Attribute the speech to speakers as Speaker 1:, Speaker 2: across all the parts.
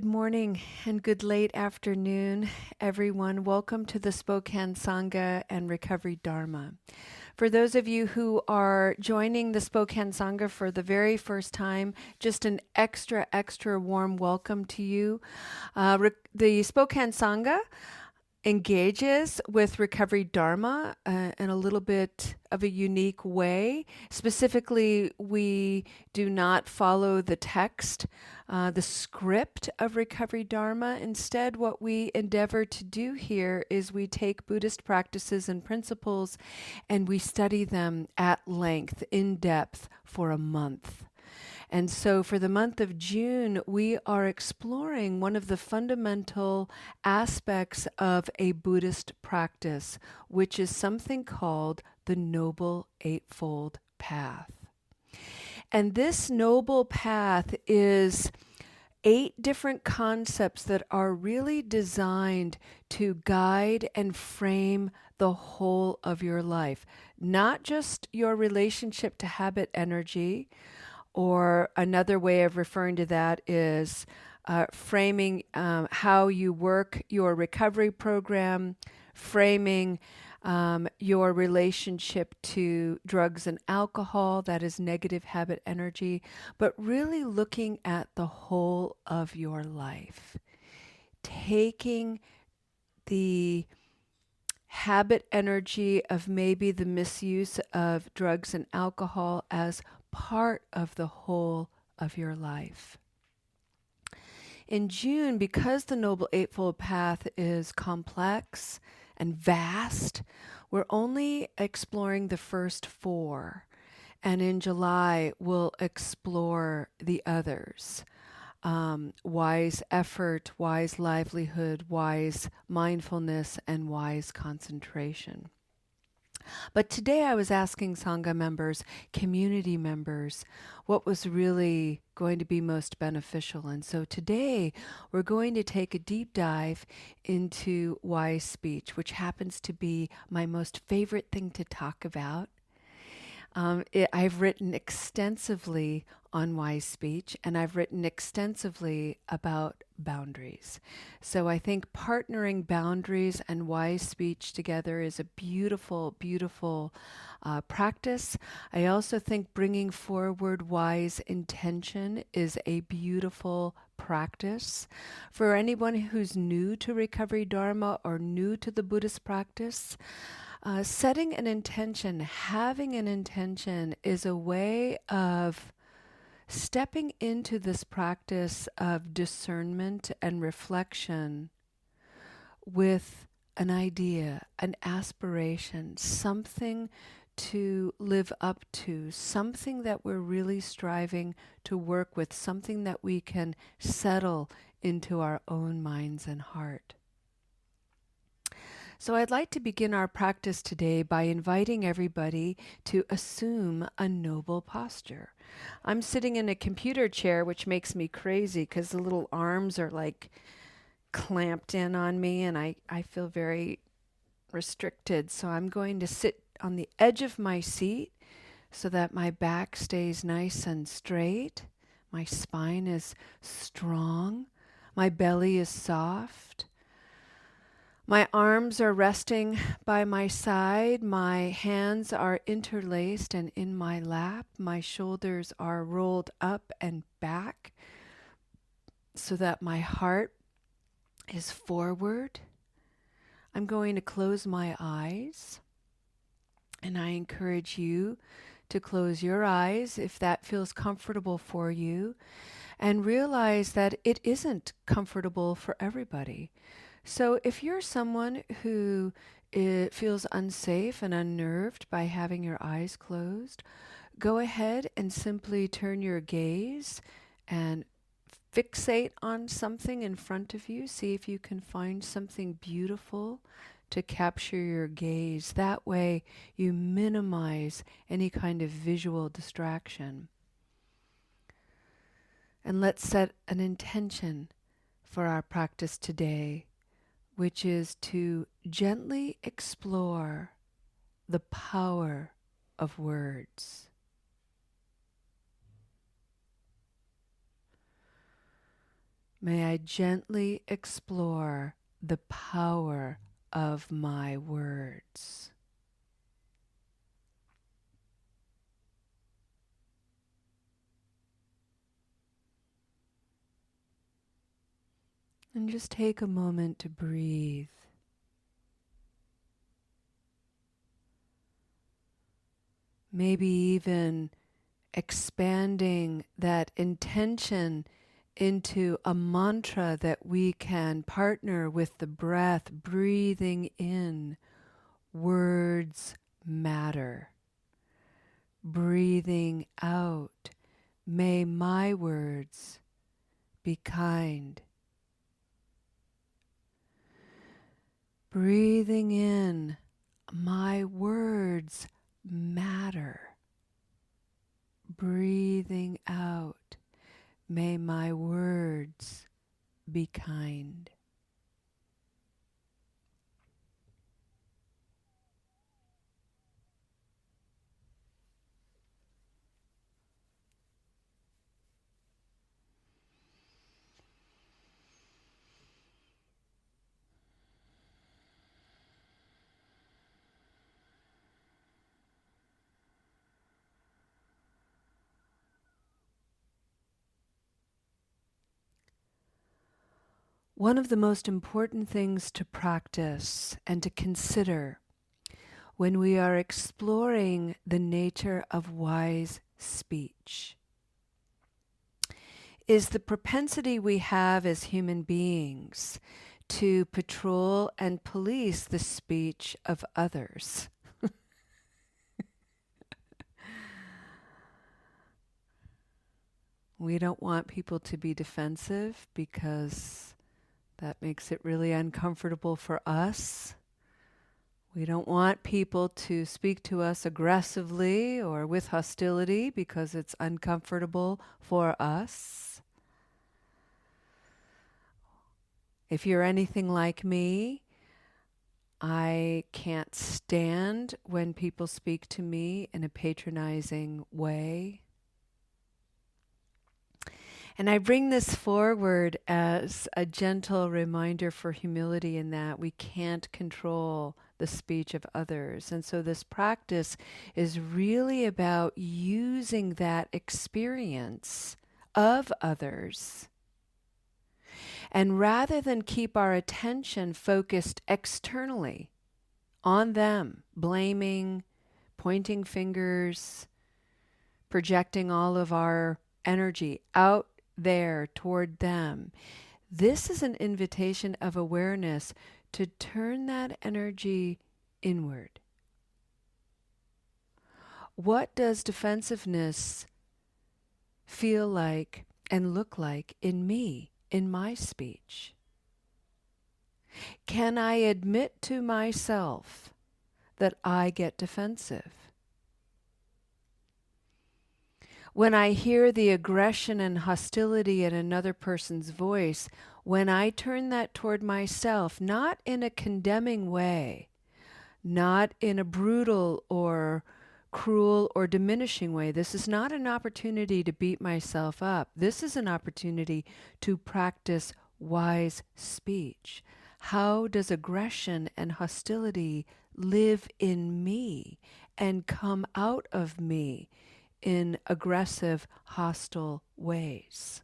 Speaker 1: Good morning and good late afternoon, everyone. Welcome to the Spokane Sangha and Recovery Dharma. For those of you who are joining the Spokane Sangha for the very first time, just an extra warm welcome to you. The Spokane Sangha engages with recovery dharma in a little bit of a unique way. Specifically, we do not follow the text, the script of recovery dharma. Instead, what we endeavor to do here is we take Buddhist practices and principles and we study them at length, in depth, for a month. And so for the month of June, we are exploring one of the fundamental aspects of a Buddhist practice, which is something called the Noble Eightfold Path. And this Noble Path is 8 different concepts that are really designed to guide and frame the whole of your life, not just your relationship to habit energy. Or another way of referring to that is framing how you work your recovery program, framing your relationship to drugs and alcohol, that is negative habit energy, but really looking at the whole of your life. Taking the habit energy of maybe the misuse of drugs and alcohol as part of the whole of your life. In June, because the Noble Eightfold Path is complex and vast, we're only exploring the first 4. And in July, we'll explore the others. Wise effort, wise livelihood, wise mindfulness, and wise concentration. But today I was asking Sangha members, community members, what was really going to be most beneficial. And so today we're going to take a deep dive into wise speech, which happens to be my most favorite thing to talk about. I've written extensively on wise speech, and I've written extensively about boundaries. So I think partnering boundaries and wise speech together is a beautiful practice. I also think bringing forward wise intention is a beautiful practice. For anyone who's new to Recovery Dharma or new to the Buddhist practice, setting an intention, having an intention is a way of stepping into this practice of discernment and reflection with an idea, an aspiration, something to live up to, something that we're really striving to work with, something that we can settle into our own minds and heart. So I'd like to begin our practice today by inviting everybody to assume a noble posture. I'm sitting in a computer chair, which makes me crazy because the little arms are like clamped in on me and I feel very restricted. So I'm going to sit on the edge of my seat so that my back stays nice and straight. My spine is strong. My belly is soft. My arms are resting by my side. My hands are interlaced and in my lap. My shoulders are rolled up and back so that my heart is forward. I'm going to close my eyes, and I encourage you to close your eyes if that feels comfortable for you, and realize that it isn't comfortable for everybody. So if you're someone who feels unsafe and unnerved by having your eyes closed, go ahead and simply turn your gaze and fixate on something in front of you. See if you can find something beautiful to capture your gaze. That way you minimize any kind of visual distraction. And let's set an intention for our practice today, which is to gently explore the power of words. May I gently explore the power of my words. And just take a moment to breathe. Maybe even expanding that intention into a mantra that we can partner with the breath, breathing in, words matter. Breathing out, may my words be kind. Breathing in, my words matter. Breathing out, may my words be kind. One of the most important things to practice and to consider when we are exploring the nature of wise speech is the propensity we have as human beings to patrol and police the speech of others. We don't want people to be defensive because that makes it really uncomfortable for us. We don't want people to speak to us aggressively or with hostility because it's uncomfortable for us. If you're anything like me, I can't stand when people speak to me in a patronizing way. And I bring this forward as a gentle reminder for humility in that we can't control the speech of others. And so this practice is really about using that experience of others. And rather than keep our attention focused externally on them, blaming, pointing fingers, projecting all of our energy out there toward them. This is an invitation of awareness to turn that energy inward. What does defensiveness feel like and look like in me, in my speech? Can I admit to myself that I get defensive? When I hear the aggression and hostility in another person's voice, when I turn that toward myself, not in a condemning way, not in a brutal or cruel or diminishing way. This is not an opportunity to beat myself up. This is an opportunity to practice wise speech. How does aggression and hostility live in me and come out of me in aggressive, hostile ways?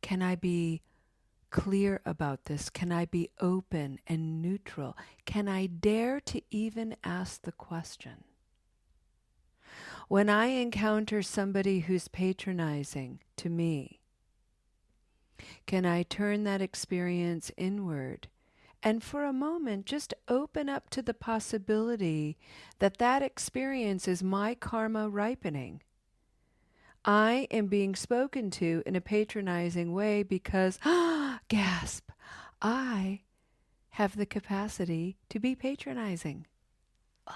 Speaker 1: Can I be clear about this? Can I be open and neutral? Can I dare to even ask the question? When I encounter somebody who's patronizing to me, can I turn that experience inward and for a moment just open up to the possibility that that experience is my karma ripening? I am being spoken to in a patronizing way because, gasp, I have the capacity to be patronizing. Ugh,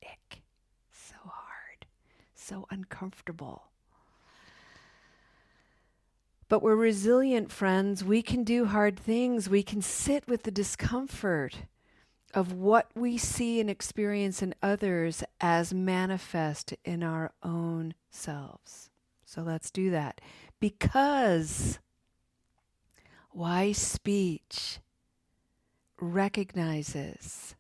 Speaker 1: ick, so hard, so uncomfortable. But we're resilient, friends. We can do hard things. We can sit with the discomfort of what we see and experience in others as manifest in our own selves. So let's do that. Because wise speech recognizes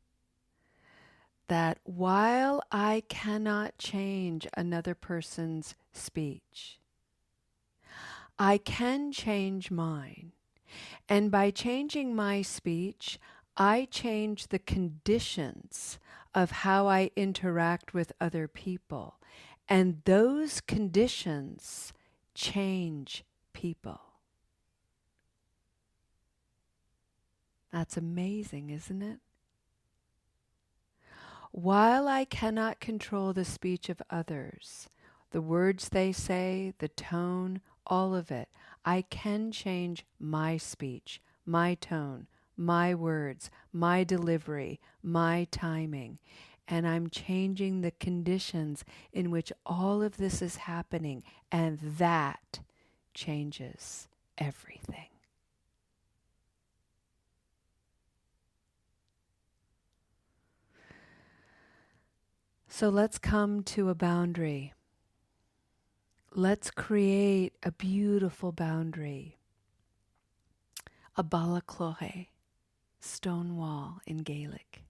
Speaker 1: that while I cannot change another person's speech, I can change mine. And by changing my speech, I change the conditions of how I interact with other people. And those conditions change people. That's amazing, isn't it? While I cannot control the speech of others, the words they say, the tone, all of it, I can change my speech, my tone, my words, my delivery, my timing. And I'm changing the conditions in which all of this is happening. And that changes everything. So let's come to a boundary. Let's create a beautiful boundary. A balacloche, stone wall in Gaelic,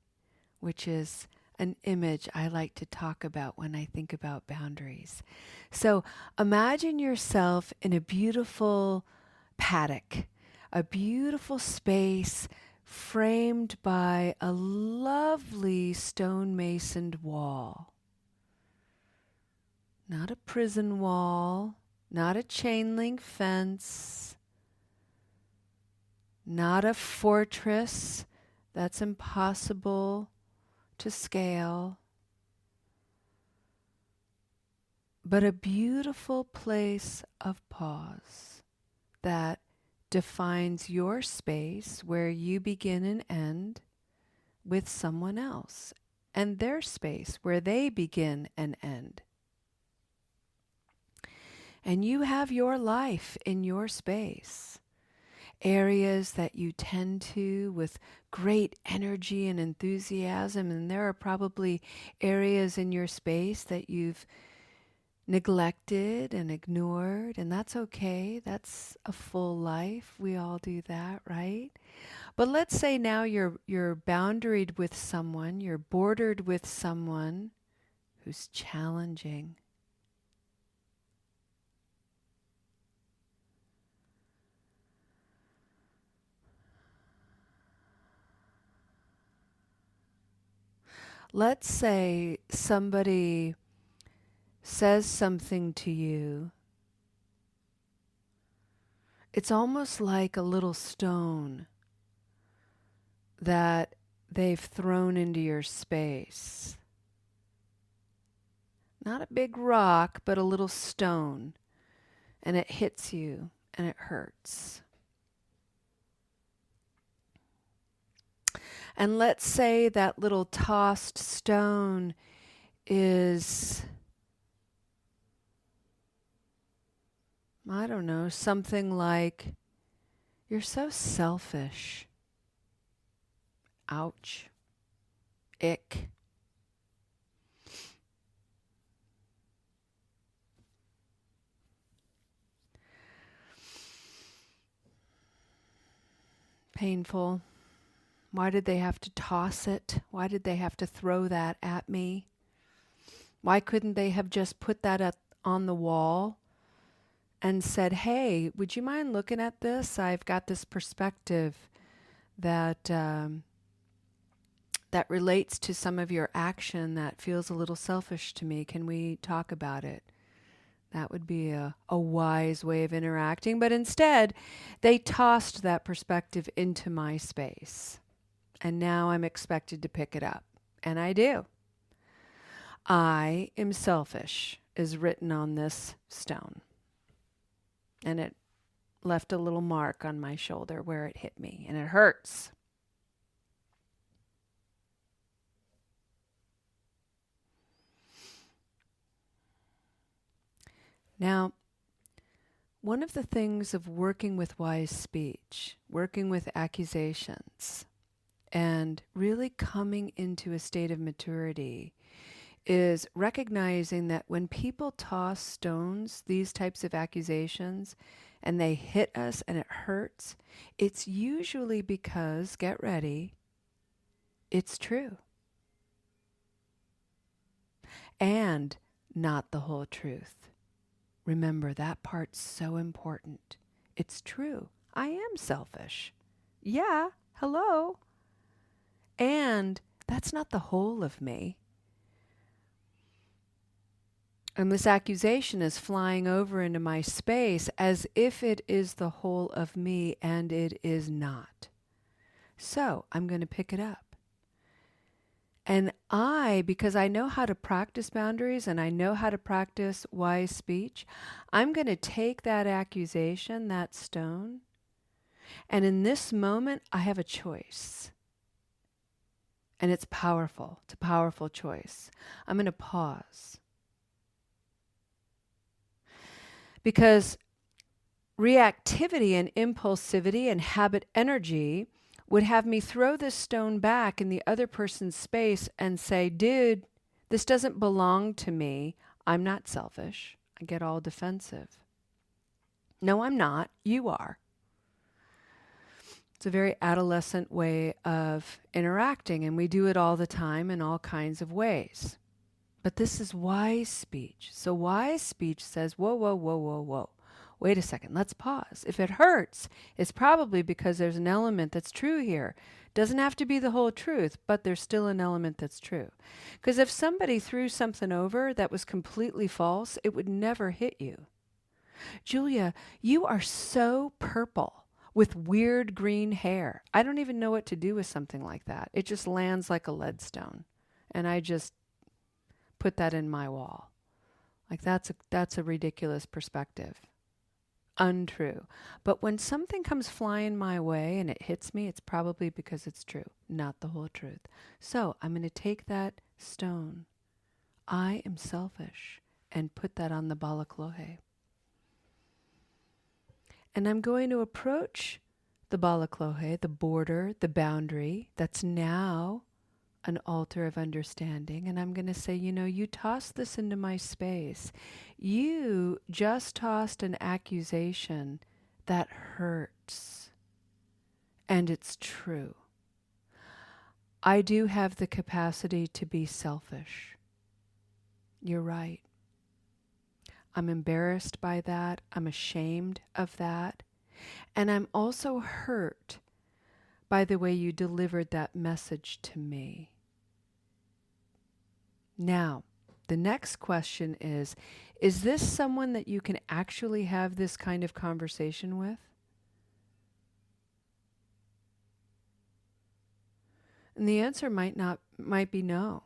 Speaker 1: which is an image I like to talk about when I think about boundaries. So imagine yourself in a beautiful paddock, a beautiful space framed by a lovely stone-masoned wall. Not a prison wall, not a chain link fence, not a fortress that's impossible to scale, but a beautiful place of pause that defines your space where you begin and end with someone else, and their space where they begin and end. And you have your life in your space. Areas that you tend to with great energy and enthusiasm, and there are probably areas in your space that you've neglected and ignored, and that's okay. That's a full life. We all do that, right? But let's say now you're boundaried with someone, you're bordered with someone who's challenging. Let's say somebody says something to you. It's almost like a little stone that they've thrown into your space. Not a big rock, but a little stone. And it hits you and it hurts. And let's say that little tossed stone is, I don't know, something like, you're so selfish. Ouch. Ick. Painful. Why did they have to toss it? Why did they have to throw that at me? Why couldn't they have just put that on the wall and said, hey, would you mind looking at this? I've got this perspective that that relates to some of your action that feels a little selfish to me. Can we talk about it? That would be a wise way of interacting. But instead, they tossed that perspective into my space. And now I'm expected to pick it up. And I do. I am selfish is written on this stone. And it left a little mark on my shoulder where it hit me. And it hurts. Now, one of the things of working with wise speech, working with accusations, and really coming into a state of maturity is recognizing that when people toss stones, these types of accusations, and they hit us and it hurts, it's usually because, get ready, it's true. And not the whole truth. Remember, that part's so important. It's true. I am selfish. Yeah, hello. And that's not the whole of me. And this accusation is flying over into my space as if it is the whole of me, and it is not. So I'm going to pick it up. And because I know how to practice boundaries and I know how to practice wise speech, I'm going to take that accusation, that stone, and in this moment, I have a choice. And it's powerful. It's a powerful choice. I'm going to pause. Because reactivity and impulsivity and habit energy would have me throw this stone back in the other person's space and say, dude, this doesn't belong to me. I'm not selfish. I get all defensive. No, I'm not. You are. It's a very adolescent way of interacting, and we do it all the time in all kinds of ways. But this is wise speech. So wise speech says, whoa, whoa, whoa, whoa, whoa. Wait a second, let's pause. If it hurts, it's probably because there's an element that's true here. Doesn't have to be the whole truth, but there's still an element that's true. Because if somebody threw something over that was completely false, it would never hit you. Julia, you are so purple with weird green hair. I don't even know what to do with something like that. It just lands like a lead stone. And I just put that in my wall. Like that's a ridiculous perspective. Untrue. But when something comes flying my way and it hits me, it's probably because it's true, not the whole truth. So I'm going to take that stone. I am selfish, and put that on the balaklohe. And I'm going to approach the balaklohe, the border, the boundary that's now an altar of understanding. And I'm going to say, you tossed this into my space. You just tossed an accusation that hurts. And it's true. I do have the capacity to be selfish. You're right. I'm embarrassed by that. I'm ashamed of that. And I'm also hurt by the way you delivered that message to me. Now, the next question is this someone that you can actually have this kind of conversation with? And the answer might be no.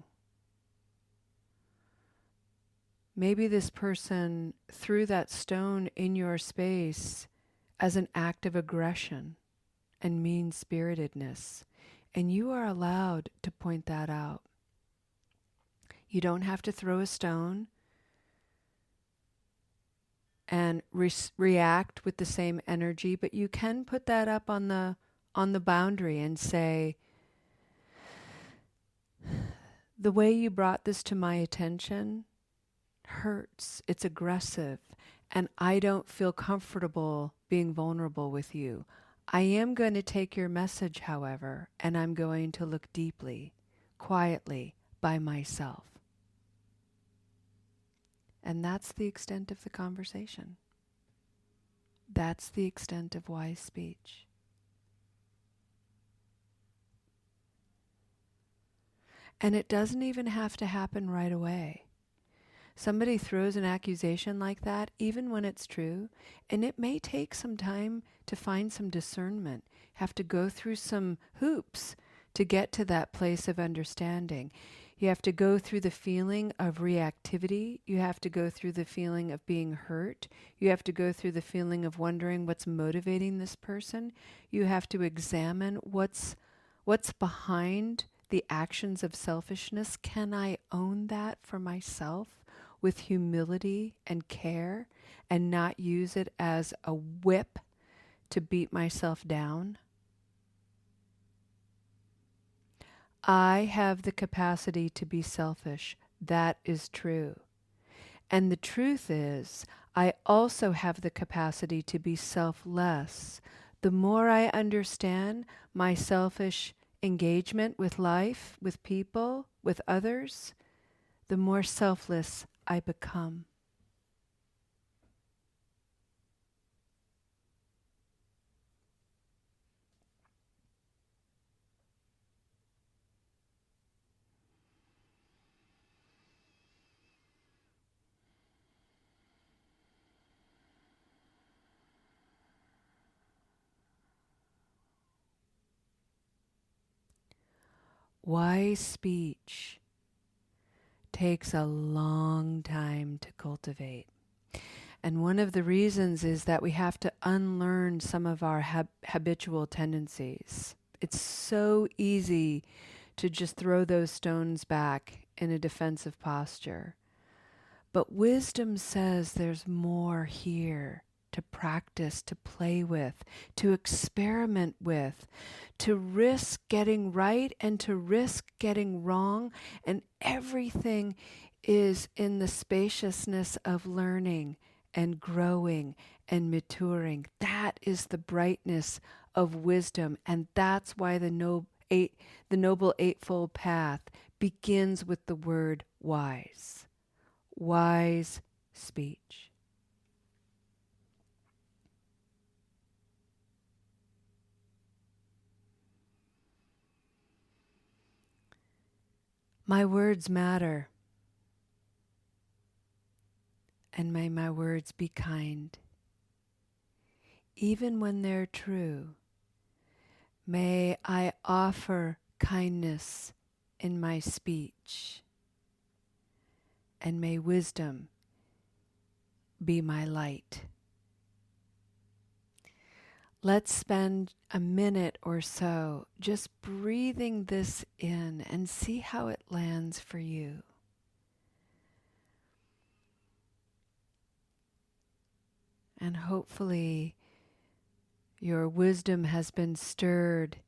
Speaker 1: Maybe this person threw that stone in your space as an act of aggression and mean-spiritedness, and you are allowed to point that out. You don't have to throw a stone and react with the same energy, but you can put that up on the boundary and say, the way you brought this to my attention hurts, it's aggressive, and I don't feel comfortable being vulnerable with you. I am going to take your message, however, and I'm going to look deeply, quietly, by myself. And that's the extent of the conversation. That's the extent of wise speech. And it doesn't even have to happen right away. Somebody throws an accusation like that, even when it's true, and it may take some time to find some discernment, have to go through some hoops to get to that place of understanding. You have to go through the feeling of reactivity. You have to go through the feeling of being hurt. You have to go through the feeling of wondering what's motivating this person. You have to examine what's behind the actions of selfishness. Can I own that for myself with humility and care and not use it as a whip to beat myself down? I have the capacity to be selfish. That is true. And the truth is, I also have the capacity to be selfless. The more I understand my selfish engagement with life, with people, with others, the more selfless I become. Wise speech takes a long time to cultivate. And one of the reasons is that we have to unlearn some of our habitual tendencies. It's so easy to just throw those stones back in a defensive posture. But wisdom says there's more here to practice, to play with, to experiment with, to risk getting right and to risk getting wrong. And everything is in the spaciousness of learning and growing and maturing. That is the brightness of wisdom. And that's why the Noble Eightfold Path begins with the word wise. Wise speech. My words matter, and may my words be kind. Even when they're true, may I offer kindness in my speech, and may wisdom be my light. Let's spend a minute or so just breathing this in and see how it lands for you. And hopefully your wisdom has been stirred,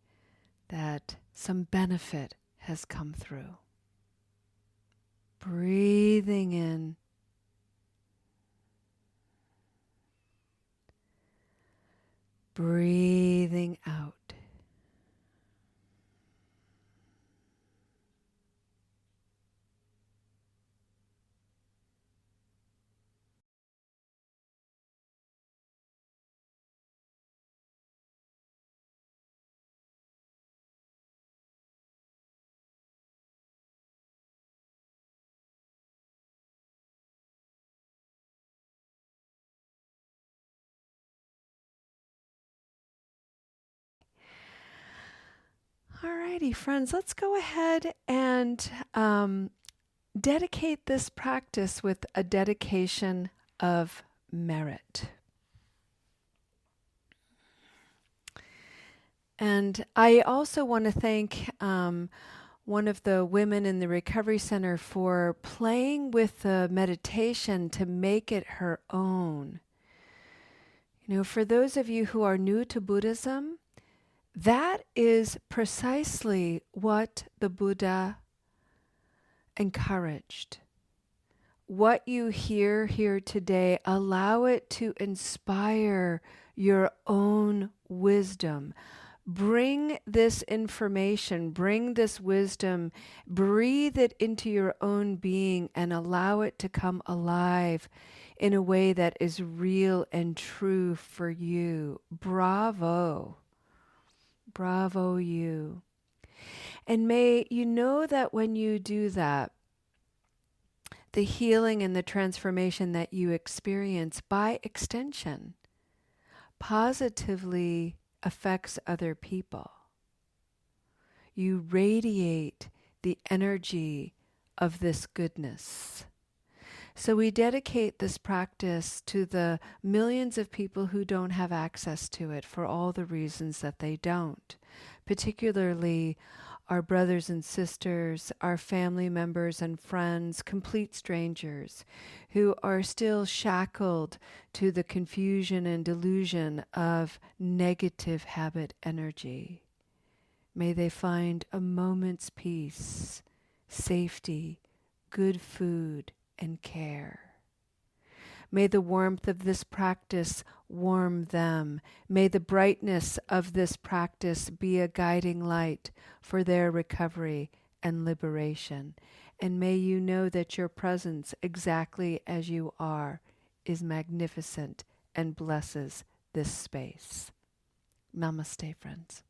Speaker 1: that some benefit has come through. Breathing in. Breathing out. Alrighty, friends, let's go ahead and dedicate this practice with a dedication of merit. And I also want to thank one of the women in the Recovery Center for playing with the meditation to make it her own. You know, for those of you who are new to Buddhism, that is precisely what the Buddha encouraged. What you hear here today, allow it to inspire your own wisdom. Bring this information, bring this wisdom, breathe it into your own being and allow it to come alive in a way that is real and true for you. Bravo. Bravo, you. And may you know that when you do that, the healing and the transformation that you experience by extension positively affects other people. You radiate the energy of this goodness. So we dedicate this practice to the millions of people who don't have access to it for all the reasons that they don't, particularly our brothers and sisters, our family members and friends, complete strangers who are still shackled to the confusion and delusion of negative habit energy. May they find a moment's peace, safety, good food and care. May the warmth of this practice warm them. May the brightness of this practice be a guiding light for their recovery and liberation. And may you know that your presence, exactly as you are, is magnificent and blesses this space. Namaste, friends.